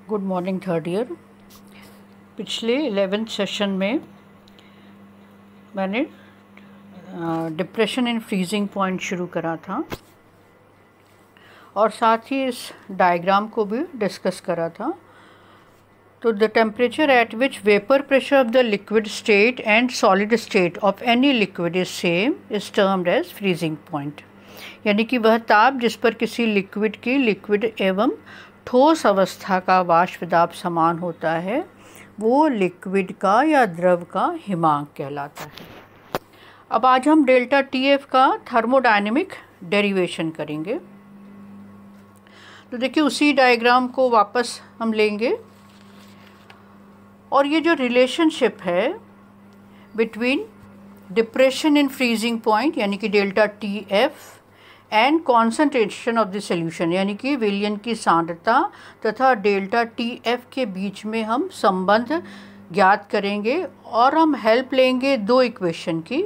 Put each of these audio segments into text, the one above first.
Good morning third year. पिछले 11th session में मैंने डिप्रेशन इन फ्रीजिंग पॉइंट शुरू करा था और साथ ही इस डायग्राम को भी डिस्कस करा था। तो the temperature at which vapour pressure of the liquid state and solid state of any liquid is same is termed as freezing point, यानी कि वह ताप जिस पर किसी लिक्विड की लिक्विड एवं ठोस अवस्था का वाष्प दाब समान होता है वो लिक्विड का या द्रव का हिमांक कहलाता है। अब आज हम डेल्टा टीएफ का थर्मोडायनेमिक डेरिवेशन करेंगे। तो देखिए उसी डायग्राम को वापस हम लेंगे और ये जो रिलेशनशिप है between depression in freezing point यानी कि delta TF and concentration of the solution यानी कि विलयन की सांद्रता तथा डेल्टा टीएफ के बीच में हम संबंध ज्ञात करेंगे और हम हेल्प लेंगे दो इक्वेशन की,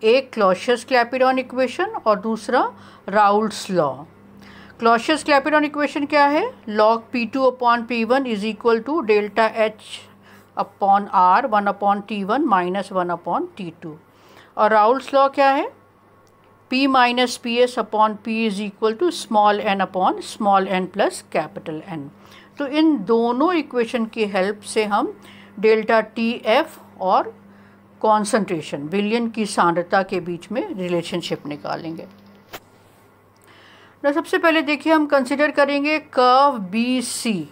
एक क्लॉसियस-क्लैपेरॉन इक्वेशन और दूसरा राउल्ट्स लॉ। क्लॉसियस-क्लैपेरॉन इक्वेशन क्या है? log P2 upon P1 is equal to delta H upon R 1 upon T1 minus 1 upon T2। और राउल्ट्स लॉ क्या है? P minus P S upon P is equal to small n upon small n plus capital N। तो इन दोनों equation की help से हम delta T F और कॉन्सेंट्रेशन विलयन की सांद्रता के बीच में रिलेशनशिप निकालेंगे। तो सबसे पहले देखिए हम कंसिडर करेंगे कर्व बी सी।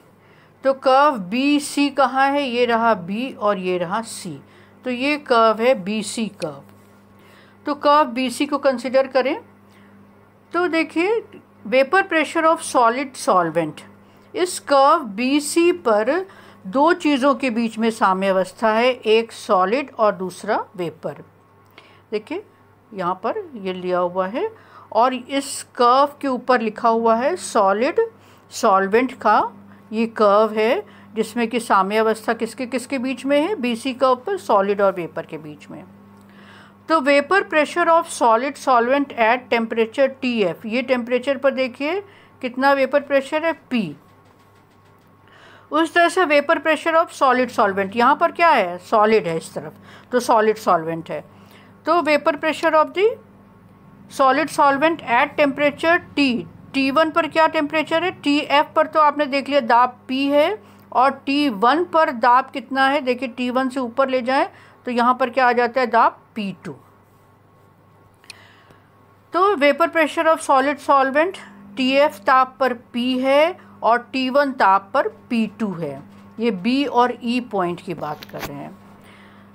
तो कर्व बी सी कहाँ है? ये रहा B और ये रहा C। तो ये कर्व है बी सी कर्व। तो कर्व बी सी को कंसिडर करें तो देखिए vapour pressure of solid solvent, इस कर्व बी सी पर दो चीज़ों के बीच में साम्यावस्था है, एक सॉलिड और दूसरा वेपर। देखिए यहाँ पर ये लिया हुआ है और इस कर्व के ऊपर लिखा हुआ है सॉलिड सॉल्वेंट का ये कर्व है जिसमें कि साम्यावस्था किसके किसके बीच में है? बी सी कर्व पर सॉलिड और वेपर के बीच में। तो vapour pressure of solid solvent at temperature T F, ये टेम्परेचर पर देखिए कितना वेपर प्रेशर है? P। उस तरह से vapour pressure of solid solvent, यहाँ पर क्या है? सॉलिड है इस तरफ, तो सॉलिड सॉल्वेंट है। तो vapour pressure of the solid solvent at temperature T1 पर क्या टेम्परेचर है? TF पर तो आपने देख लिया दाब P है और T1 पर दाब कितना है? देखिए T1 से ऊपर ले जाएं तो यहाँ पर क्या आ जाता है? दाब P2। तो vapour pressure of solid solvent TF ताप पर P है और T1 ताप पर P2 है। ये B और E पॉइंट की बात कर रहे हैं।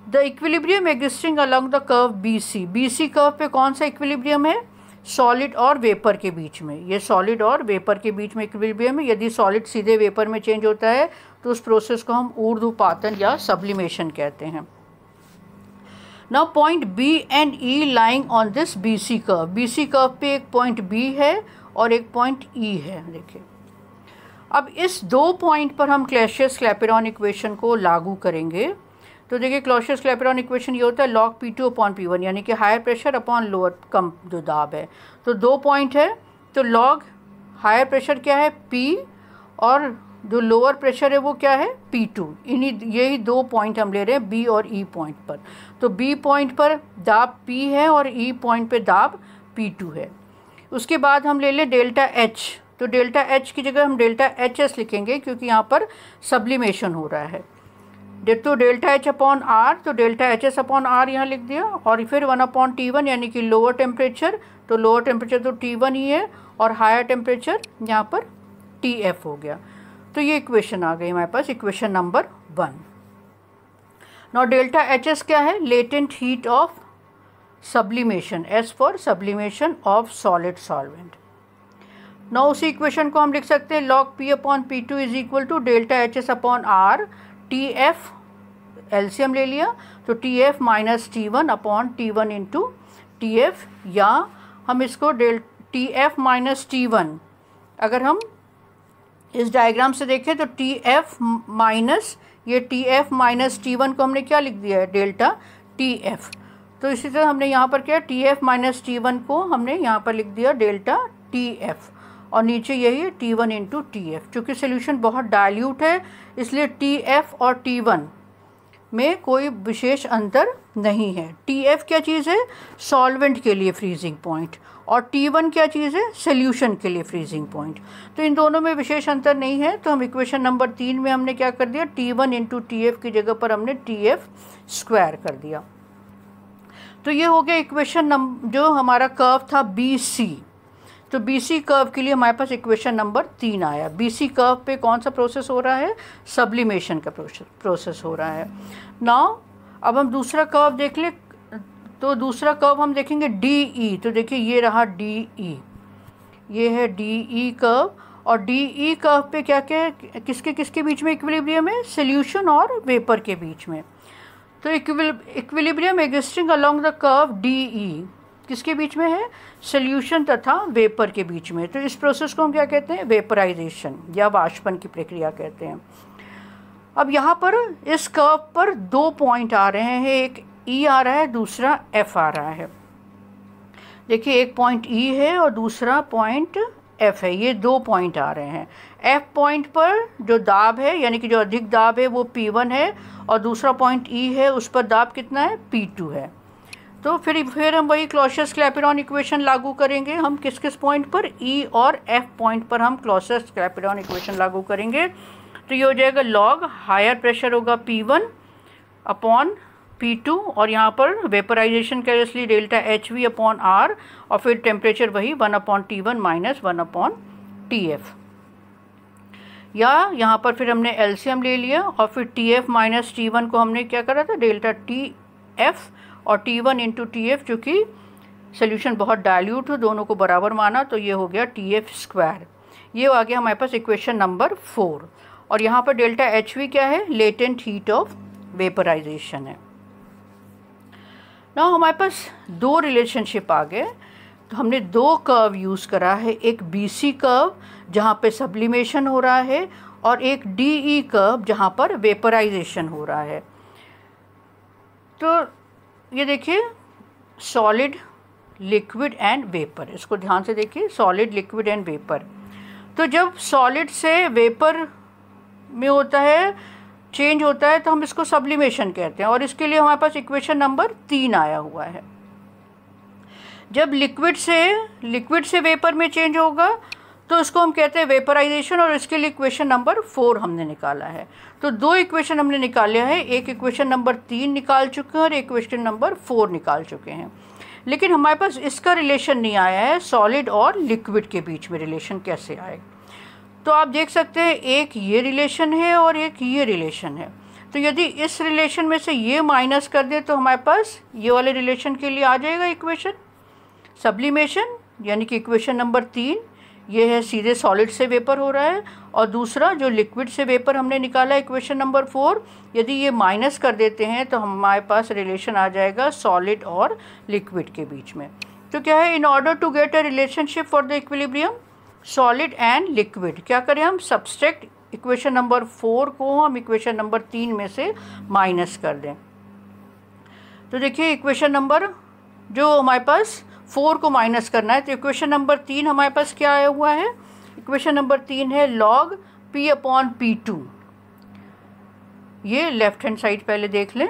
The equilibrium existing along the curve BC curve पे कौन सा इक्विलिब्रियम है? सॉलिड और वेपर के बीच में। ये सॉलिड और वेपर के बीच में इक्विलिब्रियम है। यदि सॉलिड सीधे वेपर में चेंज होता है तो उस प्रोसेस को हम ऊर्ध्वपातन या सब्लिमेशन कहते हैं। Now point B and E lying on this BC curve। BC curve पे एक पॉइंट B है और एक पॉइंट E है। देखिए अब इस दो पॉइंट पर हम क्लॉसियस-क्लैपेरॉन इक्वेशन को लागू करेंगे। तो देखिए क्लॉसियस-क्लैपेरॉन इक्वेशन ये होता है log P2 अपॉन P1 यानी कि हायर प्रेशर अपॉन लोअर कम जो दाब है। तो दो पॉइंट है तो log हायर प्रेशर क्या है? P और जो लोअर प्रेशर है वो क्या है? P2। इन्हीं यही दो पॉइंट हम ले रहे हैं B और E पॉइंट पर। तो B पॉइंट पर दाब P है और E पॉइंट पे दाब P2 है। उसके बाद हम ले लें डेल्टा H। तो डेल्टा H की जगह हम डेल्टा HS लिखेंगे क्योंकि यहाँ पर सब्लिमेशन हो रहा है। तो डेल्टा H अपॉन R, तो डेल्टा HS अपॉन R यहाँ लिख दिया और फिर 1 अपॉन T1 यानी कि लोअर टेम्परेचर, तो लोअर टेम्परेचर तो T1 ही है और हायर टेम्परेचर यहाँ पर TF हो गया। तो ये इक्वेशन आ गई हमारे पास, equation number 1। Now delta HS क्या है? Latent heat of sublimation, S for sublimation of solid solvent. Now उसी इक्वेशन को हम लिख सकते हैं log P upon P2 is equal to delta HS upon R TF, LCM ले लिया तो TF minus T1 upon T1 into TF, या हम इसको TF माइनस T1 अगर हम इस डायग्राम से देखें तो TF माइनस ये TF माइनस T1 को हमने क्या लिख दिया है? Delta TF। तो इसी तरह हमने यहाँ पर क्या TF माइनस T1 को हमने यहाँ पर लिख दिया डेल्टा TF और नीचे यही है T1 इंटू TF। चूँकि सोल्यूशन बहुत डाइल्यूट है इसलिए TF और T1 में कोई विशेष अंतर नहीं है। TF क्या चीज़ है? सॉल्वेंट के लिए फ्रीजिंग पॉइंट, और T1 क्या चीज़ है? सोल्यूशन के लिए फ्रीजिंग पॉइंट। तो इन दोनों में विशेष अंतर नहीं है, तो हम इक्वेशन नंबर 3 में हमने क्या कर दिया, T1 इंटू TF की जगह पर हमने TF स्क्वायर कर दिया। तो ये हो गया इक्वेशन नंबर, जो हमारा कर्व था BC। तो BC कर्व के लिए हमारे पास इक्वेशन नंबर 3 आया। BC कर्व पे कौन सा प्रोसेस हो रहा है? सब्लिमेशन का प्रोसेस हो रहा है। नाउ अब हम दूसरा कर्व देख लें, तो दूसरा कर्व हम देखेंगे DE। तो देखिए ये रहा DE, ये है DE कर्व, और DE कर्व पे क्या क्या है, किसके किसके बीच में इक्विलिब्रियम है? सॉल्यूशन और वेपर के बीच में। तो equilibrium existing along the curve DE किसके बीच में है? सॉल्यूशन तथा वेपर के बीच में। तो इस प्रोसेस को हम क्या कहते हैं? वेपराइजेशन या वाष्पन की प्रक्रिया कहते हैं। अब यहाँ पर इस कर्व पर 2 पॉइंट आ रहे हैं, एक E आ रहा है, दूसरा F आ रहा है। देखिए एक पॉइंट E है और दूसरा पॉइंट F है, ये 2 पॉइंट आ रहे हैं। F पॉइंट पर जो दाब है, यानी कि जो अधिक दाब है वो P1 है, और दूसरा पॉइंट E है, उस पर दाब कितना है? P2 है। तो फिर हम वही क्लॉसियस-क्लैपेरॉन इक्वेशन लागू करेंगे। हम किस किस पॉइंट पर? E और F पॉइंट पर हम क्लॉसियस-क्लैपेरॉन इक्वेशन लागू करेंगे। तो ये हो जाएगा लॉग, हायर प्रेशर होगा P1 अपॉन P2, और यहाँ पर वेपराइजेशन का इसलिए डेल्टा HV अपॉन R, और फिर टेम्परेचर वही 1/T1 माइनस 1/TF। या यहाँ पर फिर हमने एलसीएम ले लिया, और फिर TF माइनस T1 को हमने क्या करा था? डेल्टा TF और T1 इंटू TF, चूँकि सोल्यूशन बहुत डाइल्यूट हो, दोनों को बराबर माना, तो ये हो गया TF स्क्वायर। ये आ गया हमारे पास इक्वेशन नंबर 4। और यहाँ पर डेल्टा HV क्या है? लेटेंट हीट ऑफ वेपराइजेशन है। ना हमारे पास 2 रिलेशनशिप आ गए। तो हमने 2 कर्व यूज़ करा है, एक BC कर्व जहाँ पे सब्लिमेशन हो रहा है, और एक DE कर्व जहाँ पर वेपराइजेशन हो रहा है। तो ये देखिए सॉलिड, लिक्विड एंड वेपर, इसको ध्यान से देखिए, सॉलिड, लिक्विड एंड वेपर। तो जब सॉलिड से वेपर में होता है, चेंज होता है, तो हम इसको सब्लिमेशन कहते हैं, और इसके लिए हमारे पास इक्वेशन नंबर 3 आया हुआ है। जब लिक्विड से वेपर में चेंज होगा तो इसको हम कहते हैं वेपराइजेशन, और इसके लिए इक्वेशन नंबर 4 हमने निकाला है। तो 2 इक्वेशन हमने निकाले हैं, एक इक्वेशन नंबर 3 निकाल चुके हैं और इक्वेशन नंबर 4 निकाल चुके हैं। लेकिन हमारे पास इसका रिलेशन नहीं आया है, सॉलिड और लिक्विड के बीच में रिलेशन कैसे आएगा। तो आप देख सकते हैं एक ये रिलेशन है और एक ये रिलेशन है। तो यदि इस रिलेशन में से ये माइनस कर दे तो हमारे पास ये वाले रिलेशन के लिए आ जाएगा इक्वेशन सब्लिमेशन, यानी कि इक्वेशन नंबर 3 ये है सीधे सॉलिड से वेपर हो रहा है, और दूसरा जो लिक्विड से वेपर हमने निकाला इक्वेशन नंबर 4, यदि ये माइनस कर देते हैं तो हमारे पास रिलेशन आ जाएगा सॉलिड और लिक्विड के बीच में। तो क्या है, in order to get a relationship for the equilibrium solid and liquid, क्या करें हम? सब्सट्रैक्ट इक्वेशन नंबर 4 को हम इक्वेशन नंबर 3 में से माइनस कर दें। तो देखिए इक्वेशन नंबर जो हमारे पास 4 को माइनस करना है, तो इक्वेशन नंबर 3 हमारे पास क्या आया हुआ है? इक्वेशन नंबर 3 है log P अपॉन P2। ये लेफ्ट हैंड साइड पहले देख लें।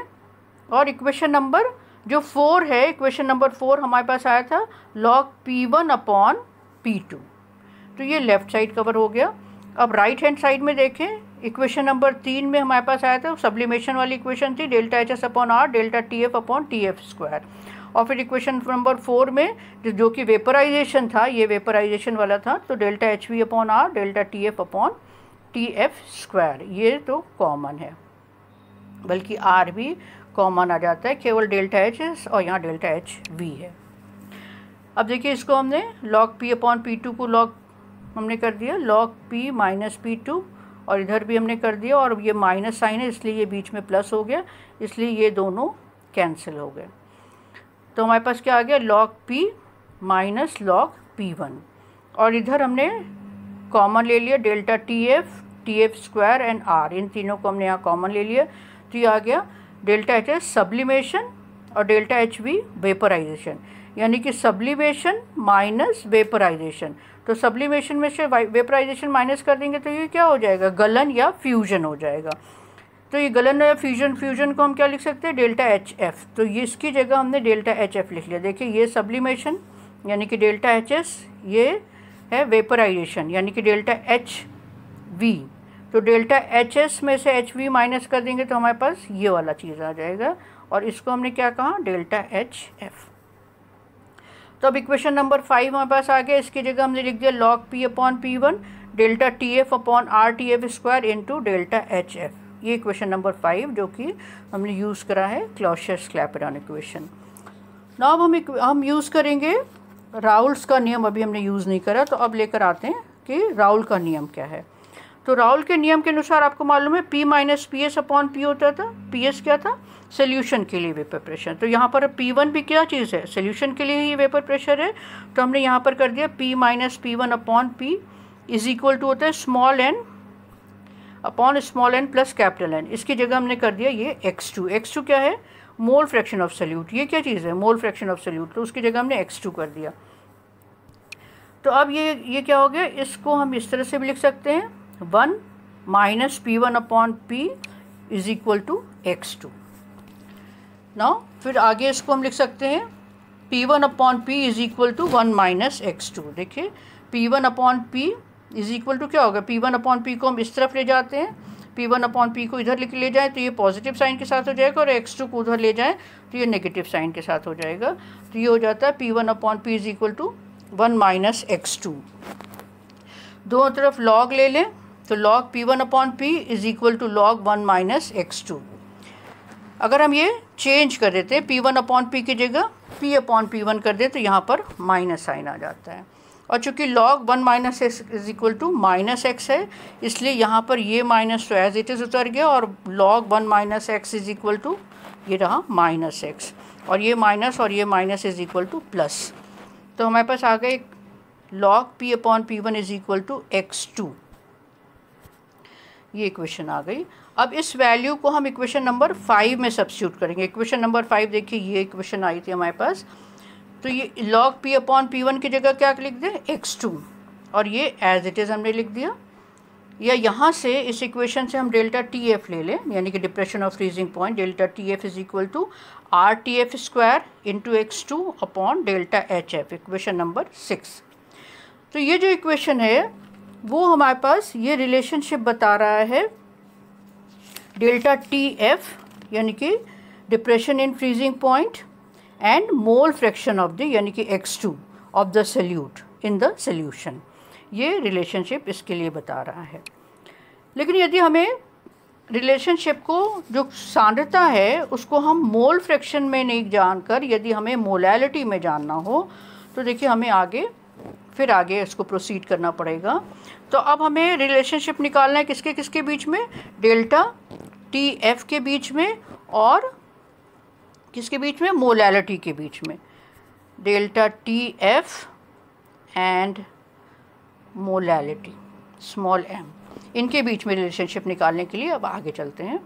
और इक्वेशन नंबर जो 4 है, इक्वेशन नंबर 4 हमारे पास आया था log P1 अपॉन P2। तो ये लेफ्ट साइड कवर हो गया। अब राइट हैंड साइड में देखें, इक्वेशन नंबर 3 में हमारे पास आया था सब्लिमेशन वाली इक्वेशन थी, delta HS upon R delta TF upon TF square. और फिर इक्वेशन नंबर 4 में जो कि वेपराइजेशन था, ये वेपराइजेशन वाला था, तो delta HV upon R delta TF upon TF square. ये तो कॉमन है, बल्कि R भी कॉमन आ जाता है, केवल डेल्टा HS और यहाँ डेल्टा HV है। अब देखिए इसको हमने log P अपॉन P2 को log हमने कर दिया log P माइनस P2, और इधर भी हमने कर दिया, और ये माइनस साइन है इसलिए ये बीच में प्लस हो गया, इसलिए ये दोनों कैंसिल हो गए। तो हमारे पास क्या आ गया? log P minus log P1, और इधर हमने कॉमन ले लिया delta TF square and R, इन तीनों को हमने यहाँ कॉमन ले लिया। तो ये आ गया डेल्टा HS सब्लिमेशन और डेल्टा HV वेपराइजेशन, यानी कि सब्लिमेशन माइनस वेपराइजेशन। तो सब्लिमेशन में से वेपराइजेशन माइनस कर देंगे तो ये क्या हो जाएगा, गलन या फ्यूजन हो जाएगा। तो ये गलन या फ्यूजन को हम क्या लिख सकते हैं, डेल्टा एच एफ। तो ये इसकी जगह हमने डेल्टा एच एफ लिख लिया। देखिए ये सब्लिमेशन यानी कि डेल्टा एच एस, ये है वेपराइजेशन यानी कि डेल्टा एच वी। तो डेल्टा एच एस में से एच वी माइनस कर देंगे तो हमारे पास ये वाला चीज़ आ जाएगा, और इसको हमने क्या कहा, डेल्टा एच एफ। तो अब इक्वेशन नंबर 5 हमारे पास आ गया। इसकी जगह हमने लिख दिया log p upon P1 delta T F upon are T F square into delta H F. ये इक्वेशन नंबर 5 जो कि हमने यूज़ करा है क्लॉसियस-क्लैपेरॉन इक्वेशन। नाउ हम यूज़ करेंगे राउल्स का नियम। अभी हमने यूज़ नहीं करा, तो अब लेकर आते हैं कि राउल का नियम क्या है। तो राउल के नियम के अनुसार आपको मालूम है P minus P S upon P होता था। पी एस क्या था, सोल्यूशन के लिए वेपर प्रेशर। तो यहाँ पर P1 भी क्या चीज़ है, सोल्यूशन के लिए ही वेपर प्रेशर है। तो हमने यहाँ पर कर दिया P minus P1 upon P is equal to होता है small n upon small n plus capital N। इसकी जगह हमने कर दिया ये x2। x2 क्या है, मोल फ्रैक्शन ऑफ सोल्यूट। ये क्या चीज़ है, मोल फ्रैक्शन ऑफ सोल्यूट। तो उसकी जगह हमने x2 कर दिया। तो अब ये क्या हो गया, इसको हम इस तरह से भी लिख सकते हैं 1 minus P1 upon P is equal to x2। Now फिर आगे इसको हम लिख सकते हैं P1 upon P is equal to 1 minus x2। देखिए P1 upon P is equal to क्या होगा, P1 अपॉन P को हम इस तरफ ले जाते हैं, P1 अपॉन P को इधर ले जाएँ तो ये पॉजिटिव साइन के साथ हो जाएगा, और x2 को उधर ले जाएँ तो ये नेगेटिव साइन के साथ हो जाएगा। तो ये हो जाता है P1 upon P is equal to 1 minus x2। दोनों तरफ log ले लें तो log P1 upon P is equal to log 1 minus x2। अगर हम ये चेंज कर देते हैं, P1 अपॉन P की जगह P अपॉन P1 कर दें तो यहाँ पर माइनस साइन आ जाता है। और चूँकि log 1 minus X is equal to minus X है, इसलिए यहाँ पर ये माइनस तो एज इट इज़ उतर गया, और log 1 minus X is equal to ये रहा माइनस एक्स, और ये minus is equal to plus. तो हमारे पास आ गए log P upon P1 is equal to x2। ये इक्वेशन आ गई। अब इस वैल्यू को हम इक्वेशन नंबर 5 में सब्स्टिट्यूट करेंगे। इक्वेशन नंबर 5 देखिए, ये इक्वेशन आई थी हमारे पास। तो ये log P अपॉन P1 की जगह क्या लिख दें, x2, और ये एज इट इज़ हमने लिख दिया। या यहाँ से इस इक्वेशन से हम डेल्टा टी एफ ले लें, यानी कि depression of freezing point, delta T F is equal to R T F square into x2 upon delta H F, equation number 6। तो ये जो इक्वेशन है वो हमारे पास ये रिलेशनशिप बता रहा है डेल्टा टी एफ यानी कि depression in freezing point and mole fraction of the यानी कि x2 of the solute in the solution. ये रिलेशनशिप इसके लिए बता रहा है। लेकिन यदि हमें रिलेशनशिप को जो सांद्रता है उसको हम मोल फ्रैक्शन में नहीं जानकर यदि हमें मोलैलिटी में जानना हो तो देखिए हमें आगे इसको प्रोसीड करना पड़ेगा। तो अब हमें रिलेशनशिप निकालना है किसके किसके बीच में, डेल्टा टी एफ के बीच में और किसके बीच में, मोलैलिटी के बीच में। Delta T F and molality small m, इनके बीच में रिलेशनशिप निकालने के लिए अब आगे चलते हैं।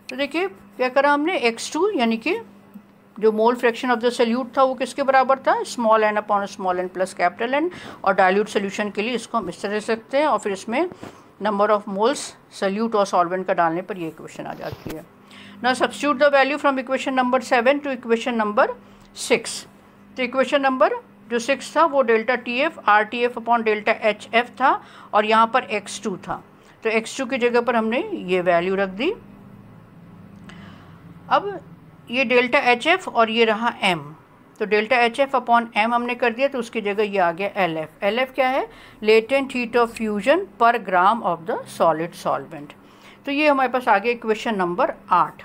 तो देखिए क्या करा हमने, x2 यानी कि जो mole fraction of the solute था वो किसके बराबर था, small n upon small n plus capital N, और डाइल्यूट सोल्यूशन के लिए इसको हम इस तरह से सकते हैं, और फिर इसमें नंबर ऑफ मोल्स सोल्यूट और सॉल्वेंट का डालने पर ये इक्वेशन आ जाती है। Now substitute the value from equation number 7 to equation number 6। तो इक्वेशन नंबर जो 6 था वो delta T F R T F upon delta H F था, और यहाँ पर x2 था। तो x2 की जगह पर हमने ये वैल्यू रख दी। अब ये डेल्टा एच एफ और ये रहा m, तो delta H F upon m हमने कर दिया, तो उसकी जगह ये आ गया LF। LF क्या है, लेटेंट हीट ऑफ फ्यूजन पर gram of the solid solvent. तो ये हमारे पास आ गया इक्वेशन नंबर 8।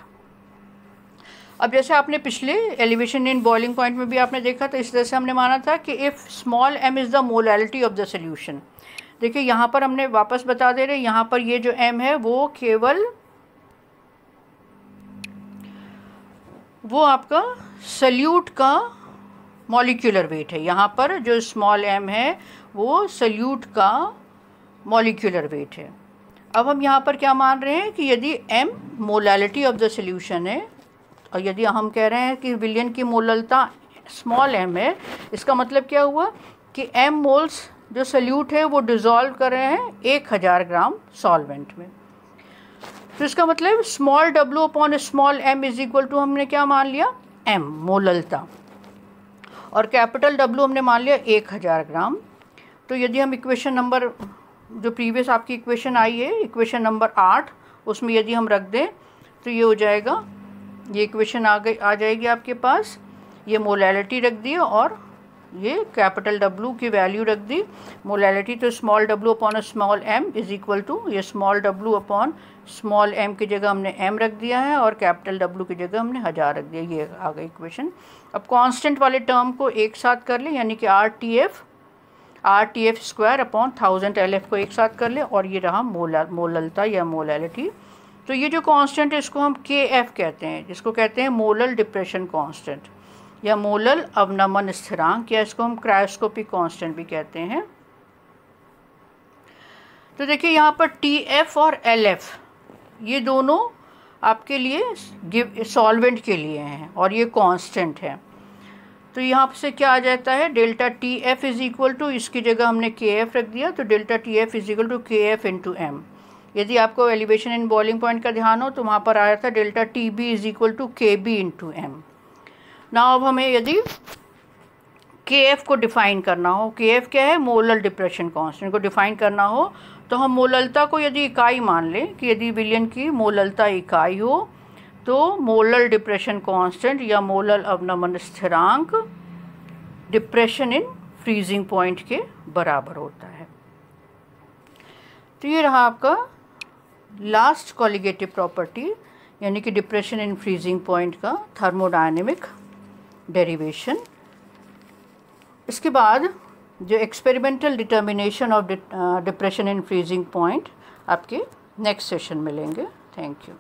अब जैसे आपने पिछले एलिवेशन इन बॉइलिंग पॉइंट में भी आपने देखा, तो इस तरह से हमने माना था कि if small m is the molality of the solution. देखिए यहाँ पर हमने वापस बता दे रहे, यहाँ पर ये जो m है वो केवल वो आपका सोल्यूट का मॉलिक्यूलर वेट है। यहाँ पर जो स्मॉल m है वो सोल्यूट का मॉलिक्यूलर वेट है। अब हम यहाँ पर क्या मान रहे हैं कि यदि m molality of the solution है, और यदि हम कह रहे हैं कि विलयन की मोललता स्मॉल m है, इसका मतलब क्या हुआ कि m मोल्स जो सल्यूट है वो डिज़ोल्व कर रहे हैं 1000 ग्राम सॉल्वेंट में। तो इसका मतलब small w upon small m is equal to हमने क्या मान लिया, m मोललता, और कैपिटल W हमने मान लिया 1000 ग्राम। तो यदि हम इक्वेशन नंबर जो प्रीवियस आपकी इक्वेशन आई है, इक्वेशन नंबर 8, उसमें यदि हम रख दें तो ये हो जाएगा, ये इक्वेशन आ जाएगी आपके पास, ये मोलैलिटी रख दी और ये कैपिटल W की वैल्यू रख दी, मोलैलिटी तो small w upon small m is equal to ये small w upon small m की जगह हमने m रख दिया है और कैपिटल W की जगह हमने 1000 रख दिया। ये आ गई इक्वेशन। अब कांस्टेंट वाले टर्म को एक साथ कर लें, यानी कि RTF स्क्वायर अपॉन 1000 LF को एक साथ कर लें, और ये रहा मोललता या मोलैलिटी। तो ये जो कांस्टेंट है इसको हम KF कहते हैं, जिसको कहते हैं मोलल डिप्रेशन कांस्टेंट या मोलल अवनमन स्थिरांक, या इसको हम क्रायोस्कोपिक कांस्टेंट भी कहते हैं। तो देखिए यहाँ पर TF और LF ये दोनों आपके लिए सॉल्वेंट के लिए हैं और ये कांस्टेंट है। तो यहाँ से क्या आ जाता है, delta TF is equal to, इसकी जगह हमने KF रख दिया, तो delta TF is equal to KF into M। यदि आपको एलिवेशन इन बॉइलिंग पॉइंट का ध्यान हो तो वहाँ पर आया था delta TB is equal to KB into M। ना अब हमें यदि KF को डिफ़ाइन करना हो, KF क्या है, मोलल डिप्रेशन कांस्टेंट को डिफ़ाइन करना हो, तो हम मोललता को यदि इकाई मान लें कि यदि विलयन की मोललता इकाई हो तो मोलल डिप्रेशन कांस्टेंट या मोलल अवनमन स्थिरांक डिप्रेशन इन फ्रीजिंग पॉइंट के बराबर होता है। तो ये रहा आपका लास्ट कॉलिगेटिव प्रॉपर्टी, यानी कि डिप्रेशन इन फ्रीजिंग पॉइंट का थर्मोडायनेमिक डेरिवेशन। इसके बाद जो experimental determination of depression in freezing point आपके नेक्स्ट सेशन में लेंगे। Thank you.